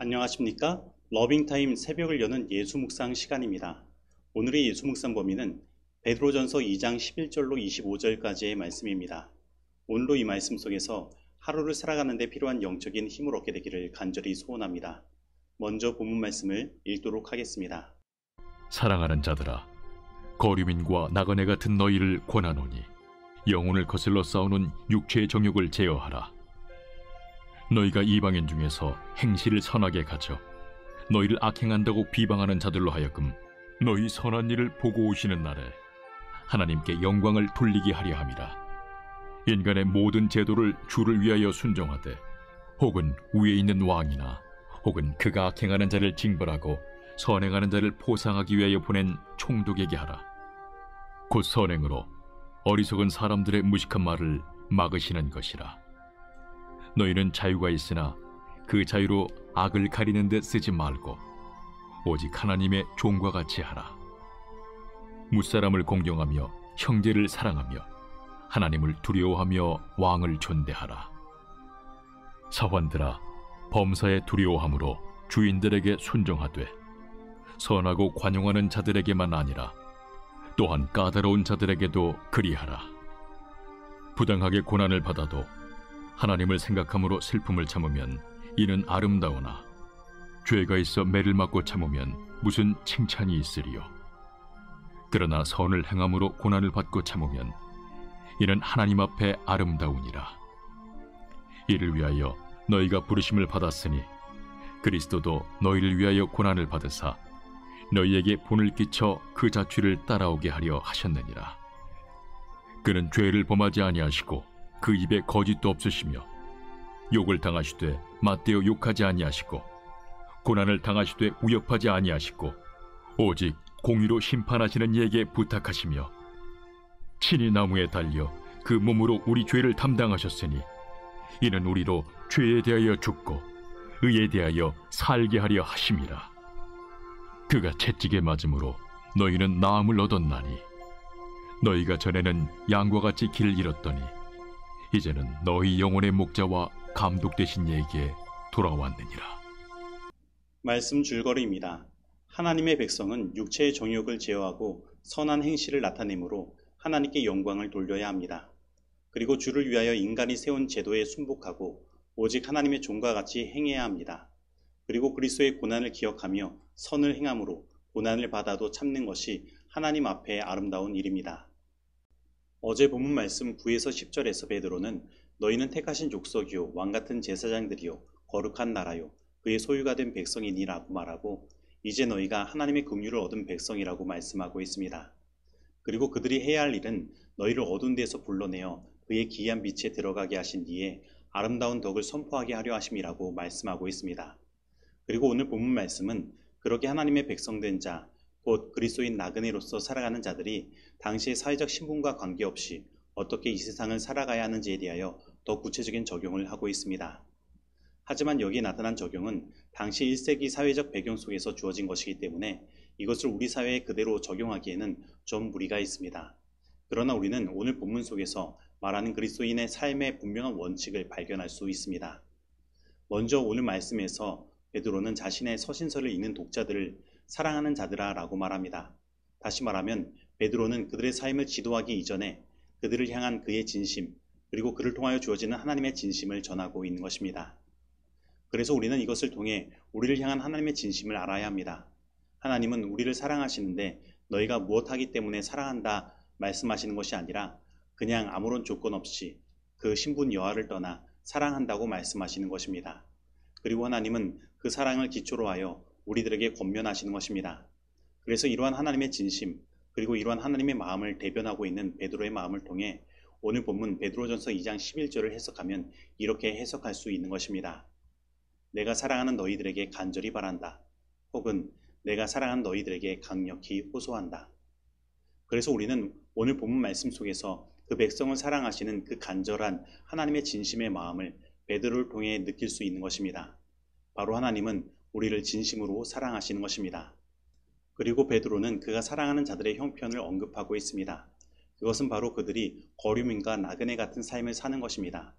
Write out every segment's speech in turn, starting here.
안녕하십니까? 러빙타임 새벽을 여는 예수 묵상 시간입니다. 오늘의 예수 묵상 범위는 베드로전서 2장 11절로 25절까지의 말씀입니다. 오늘도 이 말씀 속에서 하루를 살아가는 데 필요한 영적인 힘을 얻게 되기를 간절히 소원합니다. 먼저 본문 말씀을 읽도록 하겠습니다. 사랑하는 자들아, 거류민과 나그네 같은 너희를 권하노니 영혼을 거슬러 싸우는 육체의 정욕을 제어하라. 너희가 이방인 중에서 행실을 선하게 가져 너희를 악행한다고 비방하는 자들로 하여금 너희 선한 일을 보고 오시는 날에 하나님께 영광을 돌리게 하려 함이라. 인간의 모든 제도를 주를 위하여 순종하되 혹은 위에 있는 왕이나 혹은 그가 악행하는 자를 징벌하고 선행하는 자를 보상하기 위하여 보낸 총독에게 하라. 곧 선행으로 어리석은 사람들의 무식한 말을 막으시는 것이라. 너희는 자유가 있으나 그 자유로 악을 가리는 데 쓰지 말고 오직 하나님의 종과 같이 하라. 무사람을 공경하며 형제를 사랑하며 하나님을 두려워하며 왕을 존대하라. 사환들아, 범사에 두려워함으로 주인들에게 순종하되 선하고 관용하는 자들에게만 아니라 또한 까다로운 자들에게도 그리하라. 부당하게 고난을 받아도 하나님을 생각함으로 슬픔을 참으면 이는 아름다우나 죄가 있어 매를 맞고 참으면 무슨 칭찬이 있으리요. 그러나 선을 행함으로 고난을 받고 참으면 이는 하나님 앞에 아름다우니라. 이를 위하여 너희가 부르심을 받았으니 그리스도도 너희를 위하여 고난을 받으사 너희에게 본을 끼쳐 그 자취를 따라오게 하려 하셨느니라. 그는 죄를 범하지 아니하시고 그 입에 거짓도 없으시며 욕을 당하시되 맞대어 욕하지 아니하시고 고난을 당하시되 위협하지 아니하시고 오직 공의로 심판하시는 이에게 부탁하시며 친히 나무에 달려 그 몸으로 우리 죄를 담당하셨으니 이는 우리로 죄에 대하여 죽고 의에 대하여 살게 하려 하심이라. 그가 채찍에 맞음으로 너희는 나음을 얻었나니 너희가 전에는 양과 같이 길을 잃었더니 이제는 너희 영혼의 목자와 감독 되신 이에게 돌아왔느니라. 말씀 줄거리입니다. 하나님의 백성은 육체의 정욕을 제어하고 선한 행실을 나타내므로 하나님께 영광을 돌려야 합니다. 그리고 주를 위하여 인간이 세운 제도에 순복하고 오직 하나님의 종과 같이 행해야 합니다. 그리고 그리스도의 고난을 기억하며 선을 행함으로 고난을 받아도 참는 것이 하나님 앞에 아름다운 일입니다. 어제 본문 말씀 9에서 10절에서 베드로는 너희는 택하신 족속이요 왕같은 제사장들이요 거룩한 나라요 그의 소유가 된 백성이니라고 말하고 이제 너희가 하나님의 긍휼을 얻은 백성이라고 말씀하고 있습니다. 그리고 그들이 해야 할 일은 너희를 어두운 데서 불러내어 그의 기이한 빛에 들어가게 하신 뒤에 아름다운 덕을 선포하게 하려 하심이라고 말씀하고 있습니다. 그리고 오늘 본문 말씀은 그렇게 하나님의 백성된 자, 곧 그리스도인 나그네로서 살아가는 자들이 당시의 사회적 신분과 관계없이 어떻게 이 세상을 살아가야 하는지에 대하여 더 구체적인 적용을 하고 있습니다. 하지만 여기에 나타난 적용은 당시 1세기 사회적 배경 속에서 주어진 것이기 때문에 이것을 우리 사회에 그대로 적용하기에는 좀 무리가 있습니다. 그러나 우리는 오늘 본문 속에서 말하는 그리스도인의 삶의 분명한 원칙을 발견할 수 있습니다. 먼저 오늘 말씀에서 베드로는 자신의 서신서를 읽는 독자들을 사랑하는 자들아 라고 말합니다. 다시 말하면 베드로는 그들의 삶을 지도하기 이전에 그들을 향한 그의 진심, 그리고 그를 통하여 주어지는 하나님의 진심을 전하고 있는 것입니다. 그래서 우리는 이것을 통해 우리를 향한 하나님의 진심을 알아야 합니다. 하나님은 우리를 사랑하시는데 너희가 무엇하기 때문에 사랑한다 말씀하시는 것이 아니라 그냥 아무런 조건 없이 그 신분 여하를 떠나 사랑한다고 말씀하시는 것입니다. 그리고 하나님은 그 사랑을 기초로 하여 우리들에게 권면하시는 것입니다. 그래서 이러한 하나님의 진심, 그리고 이러한 하나님의 마음을 대변하고 있는 베드로의 마음을 통해 오늘 본문 베드로전서 2장 11절을 해석하면 이렇게 해석할 수 있는 것입니다. 내가 사랑하는 너희들에게 간절히 바란다. 혹은 내가 사랑하는 너희들에게 강력히 호소한다. 그래서 우리는 오늘 본문 말씀 속에서 그 백성을 사랑하시는 그 간절한 하나님의 진심의 마음을 베드로를 통해 느낄 수 있는 것입니다. 바로 하나님은 우리를 진심으로 사랑하시는 것입니다. 그리고 베드로는 그가 사랑하는 자들의 형편을 언급하고 있습니다. 그것은 바로 그들이 거류민과 나그네 같은 삶을 사는 것입니다.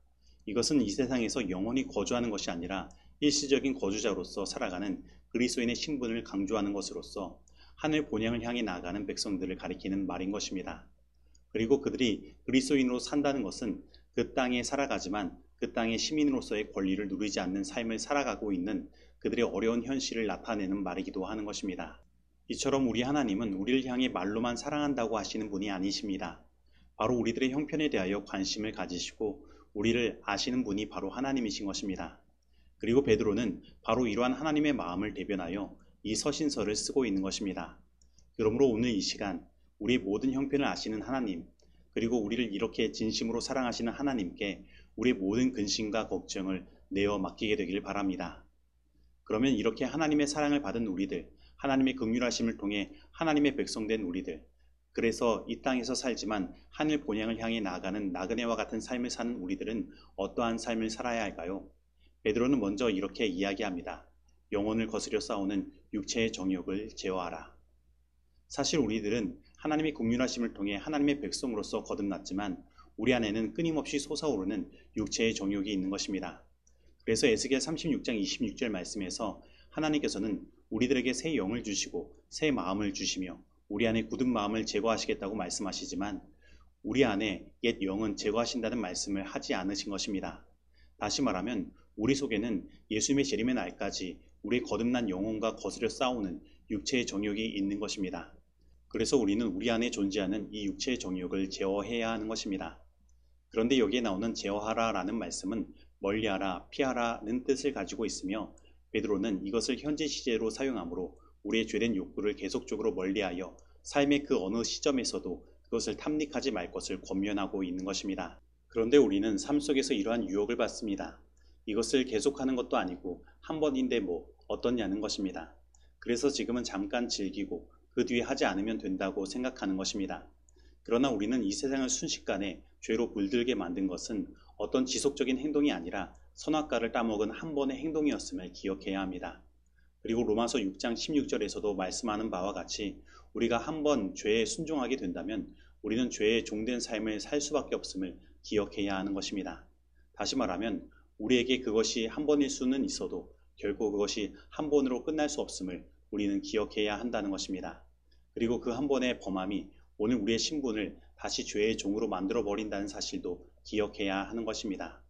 이것은 이 세상에서 영원히 거주하는 것이 아니라 일시적인 거주자로서 살아가는 그리스도인의 신분을 강조하는 것으로서 하늘 본향을 향해 나아가는 백성들을 가리키는 말인 것입니다. 그리고 그들이 그리스도인으로 산다는 것은 그 땅에 살아가지만 그 땅의 시민으로서의 권리를 누리지 않는 삶을 살아가고 있는 그들의 어려운 현실을 나타내는 말이기도 하는 것입니다. 이처럼 우리 하나님은 우리를 향해 말로만 사랑한다고 하시는 분이 아니십니다. 바로 우리들의 형편에 대하여 관심을 가지시고 우리를 아시는 분이 바로 하나님이신 것입니다. 그리고 베드로는 바로 이러한 하나님의 마음을 대변하여 이 서신서를 쓰고 있는 것입니다. 그러므로 오늘 이 시간 우리의 모든 형편을 아시는 하나님, 그리고 우리를 이렇게 진심으로 사랑하시는 하나님께 우리의 모든 근심과 걱정을 내어 맡기게 되길 바랍니다. 그러면 이렇게 하나님의 사랑을 받은 우리들, 하나님의 긍휼하심을 통해 하나님의 백성된 우리들, 그래서 이 땅에서 살지만 하늘 본향을 향해 나아가는 나그네와 같은 삶을 사는 우리들은 어떠한 삶을 살아야 할까요? 베드로는 먼저 이렇게 이야기합니다. 영혼을 거스려 싸우는 육체의 정욕을 제어하라. 사실 우리들은 하나님의 긍휼하심을 통해 하나님의 백성으로서 거듭났지만 우리 안에는 끊임없이 솟아오르는 육체의 정욕이 있는 것입니다. 그래서 에스겔 36장 26절 말씀에서 하나님께서는 우리들에게 새 영을 주시고 새 마음을 주시며 우리 안에 굳은 마음을 제거하시겠다고 말씀하시지만 우리 안에 옛 영은 제거하신다는 말씀을 하지 않으신 것입니다. 다시 말하면 우리 속에는 예수님의 재림의 날까지 우리의 거듭난 영혼과 거스려 싸우는 육체의 정욕이 있는 것입니다. 그래서 우리는 우리 안에 존재하는 이 육체의 정욕을 제어해야 하는 것입니다. 그런데 여기에 나오는 제어하라 라는 말씀은 멀리하라, 피하라는 뜻을 가지고 있으며 베드로는 이것을 현재 시제로 사용하므로 우리의 죄된 욕구를 계속적으로 멀리하여 삶의 그 어느 시점에서도 그것을 탐닉하지 말 것을 권면하고 있는 것입니다. 그런데 우리는 삶 속에서 이러한 유혹을 받습니다. 이것을 계속하는 것도 아니고 한 번인데 뭐 어떻냐는 것입니다. 그래서 지금은 잠깐 즐기고 그 뒤에 하지 않으면 된다고 생각하는 것입니다. 그러나 우리는 이 세상을 순식간에 죄로 물들게 만든 것은 어떤 지속적인 행동이 아니라 선악과를 따먹은 한 번의 행동이었음을 기억해야 합니다. 그리고 로마서 6장 16절에서도 말씀하는 바와 같이 우리가 한 번 죄에 순종하게 된다면 우리는 죄에 종된 삶을 살 수밖에 없음을 기억해야 하는 것입니다. 다시 말하면 우리에게 그것이 한 번일 수는 있어도 결코 그것이 한 번으로 끝날 수 없음을 우리는 기억해야 한다는 것입니다. 그리고 그 한 번의 범함이 오늘 우리의 신분을 다시 죄의 종으로 만들어 버린다는 사실도 기억해야 하는 것입니다.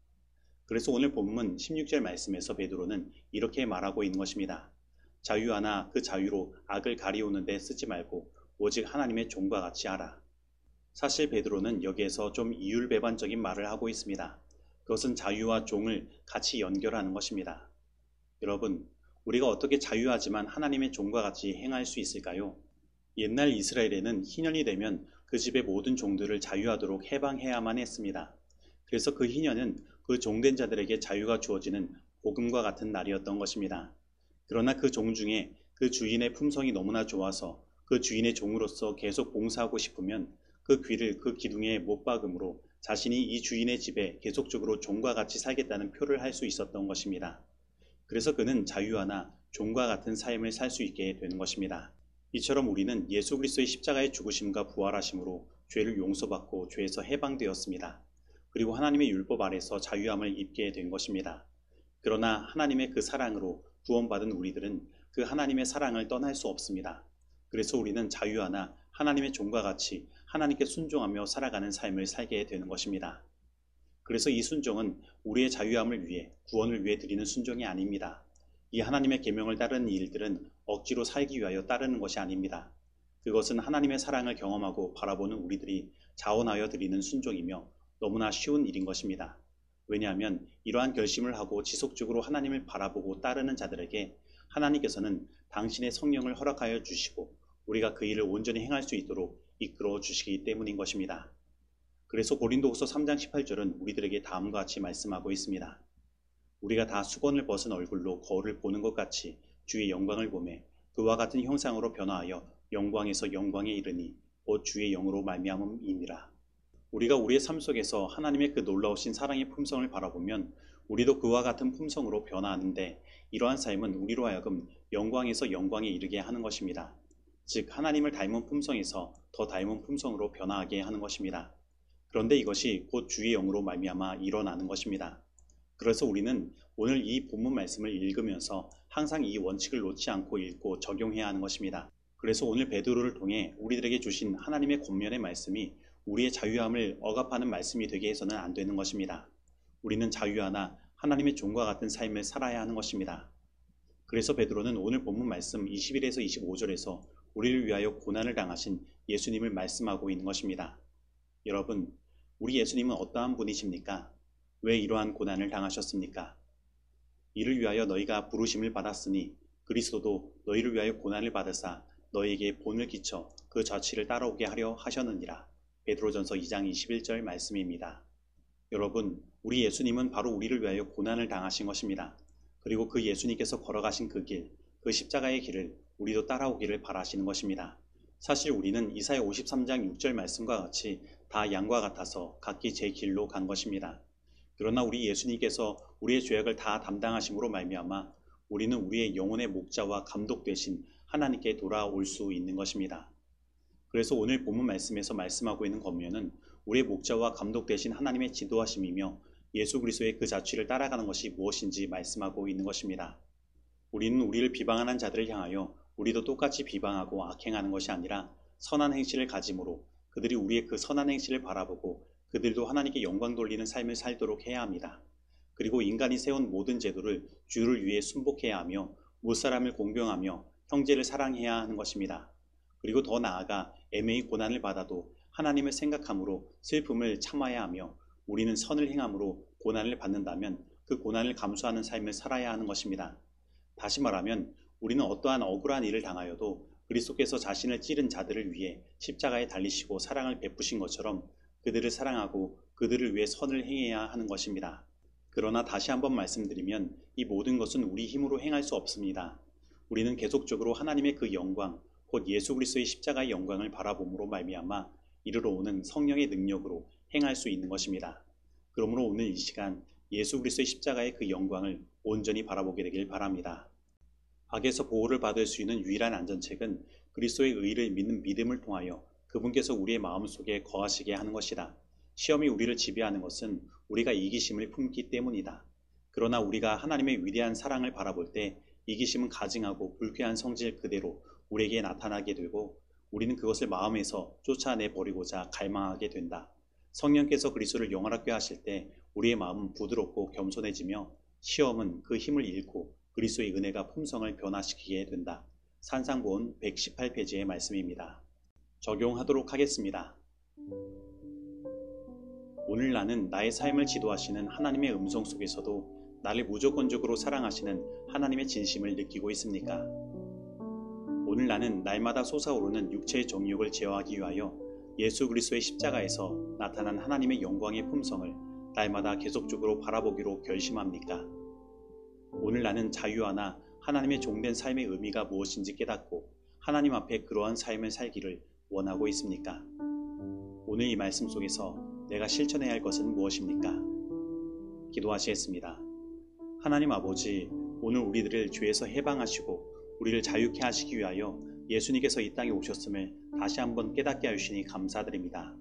그래서 오늘 본문 16절 말씀에서 베드로는 이렇게 말하고 있는 것입니다. 자유하나 그 자유로 악을 가리우는 데 쓰지 말고 오직 하나님의 종과 같이 하라. 사실 베드로는 여기에서 좀 이율배반적인 말을 하고 있습니다. 그것은 자유와 종을 같이 연결하는 것입니다. 여러분, 우리가 어떻게 자유하지만 하나님의 종과 같이 행할 수 있을까요? 옛날 이스라엘에는 희년이 되면 그 집의 모든 종들을 자유하도록 해방해야만 했습니다. 그래서 그 희년은 그 종된 자들에게 자유가 주어지는 복음과 같은 날이었던 것입니다. 그러나 그 종 중에 그 주인의 품성이 너무나 좋아서 그 주인의 종으로서 계속 봉사하고 싶으면 그 귀를 그 기둥에 못 박음으로 자신이 이 주인의 집에 계속적으로 종과 같이 살겠다는 표를 할 수 있었던 것입니다. 그래서 그는 자유하나 종과 같은 삶을 살 수 있게 되는 것입니다. 이처럼 우리는 예수 그리스도의 십자가의 죽으심과 부활하심으로 죄를 용서받고 죄에서 해방되었습니다. 그리고 하나님의 율법 아래서 자유함을 입게 된 것입니다. 그러나 하나님의 그 사랑으로 구원받은 우리들은 그 하나님의 사랑을 떠날 수 없습니다. 그래서 우리는 자유하나 하나님의 종과 같이 하나님께 순종하며 살아가는 삶을 살게 되는 것입니다. 그래서 이 순종은 우리의 자유함을 위해, 구원을 위해 드리는 순종이 아닙니다. 이 하나님의 계명을 따르는 일들은 억지로 살기 위하여 따르는 것이 아닙니다. 그것은 하나님의 사랑을 경험하고 바라보는 우리들이 자원하여 드리는 순종이며 너무나 쉬운 일인 것입니다. 왜냐하면 이러한 결심을 하고 지속적으로 하나님을 바라보고 따르는 자들에게 하나님께서는 당신의 성령을 허락하여 주시고 우리가 그 일을 온전히 행할 수 있도록 이끌어 주시기 때문인 것입니다. 그래서 고린도후서 3장 18절은 우리들에게 다음과 같이 말씀하고 있습니다. 우리가 다 수건을 벗은 얼굴로 거울을 보는 것 같이 주의 영광을 보매 그와 같은 형상으로 변화하여 영광에서 영광에 이르니 곧 주의 영으로 말미암음이니라. 우리가 우리의 삶 속에서 하나님의 그 놀라우신 사랑의 품성을 바라보면 우리도 그와 같은 품성으로 변화하는데 이러한 삶은 우리로 하여금 영광에서 영광에 이르게 하는 것입니다. 즉 하나님을 닮은 품성에서 더 닮은 품성으로 변화하게 하는 것입니다. 그런데 이것이 곧 주의 영으로 말미암아 일어나는 것입니다. 그래서 우리는 오늘 이 본문 말씀을 읽으면서 항상 이 원칙을 놓지 않고 읽고 적용해야 하는 것입니다. 그래서 오늘 베드로를 통해 우리들에게 주신 하나님의 권면의 말씀이 우리의 자유함을 억압하는 말씀이 되게 해서는 안 되는 것입니다. 우리는 자유하나 하나님의 종과 같은 삶을 살아야 하는 것입니다. 그래서 베드로는 오늘 본문 말씀 21에서 25절에서 우리를 위하여 고난을 당하신 예수님을 말씀하고 있는 것입니다. 여러분, 우리 예수님은 어떠한 분이십니까? 왜 이러한 고난을 당하셨습니까? 이를 위하여 너희가 부르심을 받았으니 그리스도도 너희를 위하여 고난을 받으사 너희에게 본을 끼쳐 그 자취를 따라오게 하려 하셨느니라. 베드로전서 2장 21절 말씀입니다. 여러분, 우리 예수님은 바로 우리를 위하여 고난을 당하신 것입니다. 그리고 그 예수님께서 걸어가신 그 길, 그 십자가의 길을 우리도 따라오기를 바라시는 것입니다. 사실 우리는 이사야 53장 6절 말씀과 같이 다 양과 같아서 각기 제 길로 간 것입니다. 그러나 우리 예수님께서 우리의 죄악을 다 담당하심으로 말미암아 우리는 우리의 영혼의 목자와 감독 되신 하나님께 돌아올 수 있는 것입니다. 그래서 오늘 본문 말씀에서 말씀하고 있는 권면은 우리의 목자와 감독 되신 하나님의 지도하심이며 예수 그리스도의 그 자취를 따라가는 것이 무엇인지 말씀하고 있는 것입니다. 우리는 우리를 비방하는 자들을 향하여 우리도 똑같이 비방하고 악행하는 것이 아니라 선한 행실을 가짐으로 그들이 우리의 그 선한 행실을 바라보고 그들도 하나님께 영광 돌리는 삶을 살도록 해야 합니다. 그리고 인간이 세운 모든 제도를 주를 위해 순복해야 하며 무사람을 공경하며 형제를 사랑해야 하는 것입니다. 그리고 더 나아가 애매히 고난을 받아도 하나님을 생각함으로 슬픔을 참아야 하며 우리는 선을 행함으로 고난을 받는다면 그 고난을 감수하는 삶을 살아야 하는 것입니다. 다시 말하면 우리는 어떠한 억울한 일을 당하여도 그리스도께서 자신을 찌른 자들을 위해 십자가에 달리시고 사랑을 베푸신 것처럼 그들을 사랑하고 그들을 위해 선을 행해야 하는 것입니다. 그러나 다시 한번 말씀드리면 이 모든 것은 우리 힘으로 행할 수 없습니다. 우리는 계속적으로 하나님의 그 영광, 곧 예수 그리스도의 십자가의 영광을 바라봄으로 말미암아 이르러 오는 성령의 능력으로 행할 수 있는 것입니다. 그러므로 오늘 이 시간 예수 그리스도의 십자가의 그 영광을 온전히 바라보게 되길 바랍니다. 악에서 보호를 받을 수 있는 유일한 안전책은 그리스도의 의를 믿는 믿음을 통하여 그분께서 우리의 마음속에 거하시게 하는 것이다. 시험이 우리를 지배하는 것은 우리가 이기심을 품기 때문이다. 그러나 우리가 하나님의 위대한 사랑을 바라볼 때 이기심은 가증하고 불쾌한 성질 그대로 우리에게 나타나게 되고 우리는 그것을 마음에서 쫓아내버리고자 갈망하게 된다. 성령께서 그리스도를 영원하게 하실 때 우리의 마음은 부드럽고 겸손해지며 시험은 그 힘을 잃고 그리스도의 은혜가 품성을 변화시키게 된다. 산상보온 118페이지의 말씀입니다. 적용하도록 하겠습니다. 오늘 나는 나의 삶을 지도하시는 하나님의 음성 속에서도 나를 무조건적으로 사랑하시는 하나님의 진심을 느끼고 있습니까? 오늘 나는 날마다 솟아오르는 육체의 정욕을 제어하기 위하여 예수 그리스도의 십자가에서 나타난 하나님의 영광의 품성을 날마다 계속적으로 바라보기로 결심합니까? 오늘 나는 자유하나 하나님의 종된 삶의 의미가 무엇인지 깨닫고 하나님 앞에 그러한 삶을 살기를 원하고 있습니까? 오늘 이 말씀 속에서 내가 실천해야 할 것은 무엇입니까? 기도하시겠습니다. 하나님 아버지, 오늘 우리들을 죄에서 해방하시고 우리를 자유케 하시기 위하여 예수님께서 이 땅에 오셨음을 다시 한번 깨닫게 하시니 감사드립니다.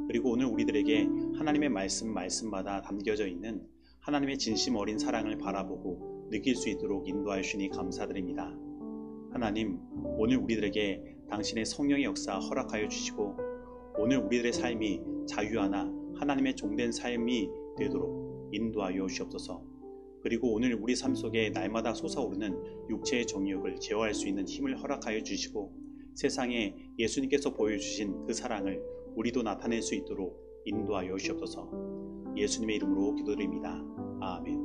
그리고 오늘 우리들에게 하나님의 말씀마다 담겨져 있는 하나님의 진심 어린 사랑을 바라보고 느낄 수 있도록 인도하시니 감사드립니다. 하나님, 오늘 우리들에게 당신의 성령의 역사 허락하여 주시고 오늘 우리들의 삶이 자유하나 하나님의 종된 삶이 되도록 인도하여 주옵소서. 그리고 오늘 우리 삶 속에 날마다 솟아오르는 육체의 정욕을 제어할 수 있는 힘을 허락하여 주시고 세상에 예수님께서 보여주신 그 사랑을 우리도 나타낼 수 있도록 인도하여 주옵소서. 예수님의 이름으로 기도드립니다. 아멘.